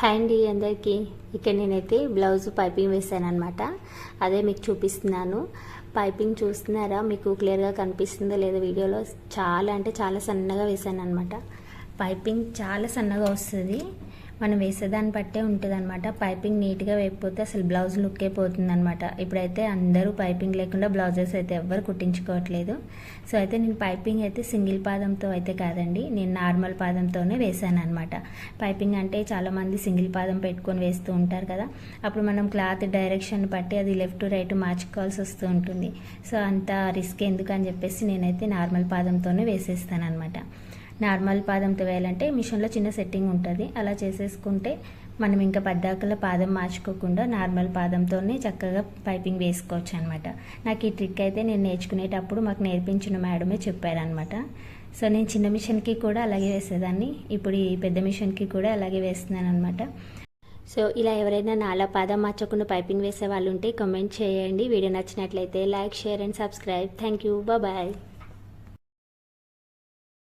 Hi అండి అందరికీ. ఇక్కడ నేనైతే బ్లౌజ్ పైపింగ్ వేసాను అనమాట. అదే మీకు చూపిస్తున్నాను. పైపింగ్ చూస్తున్నారా, మీకు క్లియర్గా కనిపిస్తుందో లేదో వీడియోలో. చాలా అంటే చాలా సన్నగా వేసాను అనమాట. పైపింగ్ చాలా సన్నగా వస్తుంది, మనం వేసేదాన్ని బట్టే ఉంటుంది అనమాట. పైపింగ్ నీట్గా వేయకపోతే అసలు బ్లౌజ్ లుక్కే పోతుంది అనమాట. ఇప్పుడైతే అందరూ పైపింగ్ లేకుండా బ్లౌజెస్ అయితే ఎవ్వరు కుట్టించుకోవట్లేదు. సో అయితే నేను పైపింగ్ అయితే సింగిల్ పాదంతో అయితే కాదండి, నేను నార్మల్ పాదంతోనే వేసాను అనమాట. పైపింగ్ అంటే చాలామంది సింగిల్ పాదం పెట్టుకొని వేస్తూ ఉంటారు కదా, అప్పుడు మనం క్లాత్ డైరెక్షన్ బట్టి అది లెఫ్ట్ రైట్ మార్చుకోవాల్సి వస్తూ ఉంటుంది. సో అంత రిస్క్ ఎందుకు అని చెప్పేసి నేనైతే నార్మల్ పాదంతోనే వేసేస్తాను అనమాట. నార్మల్ పాదంతో వేయాలంటే మిషన్లో చిన్న సెట్టింగ్ ఉంటుంది, అలా చేసేసుకుంటే మనం ఇంకా పద్దాకల పాదం మార్చుకోకుండా నార్మల్ పాదంతోనే చక్కగా పైపింగ్ వేసుకోవచ్చు అనమాట. నాకు ఈ ట్రిక్ అయితే నేను నేర్చుకునేటప్పుడు మాకు నేర్పించిన మేడమే చెప్పారనమాట. సో నేను చిన్న మిషన్కి కూడా అలాగే వేసేదాన్ని, ఇప్పుడు ఈ పెద్ద మిషన్కి కూడా అలాగే వేస్తున్నాను అనమాట. సో ఇలా ఎవరైనా నాలా పాదం మార్చకుండా పైపింగ్ వేసే వాళ్ళు ఉంటే కామెంట్ చేయండి. వీడియో నచ్చినట్లయితే like, share and subscribe. Thank you, bye.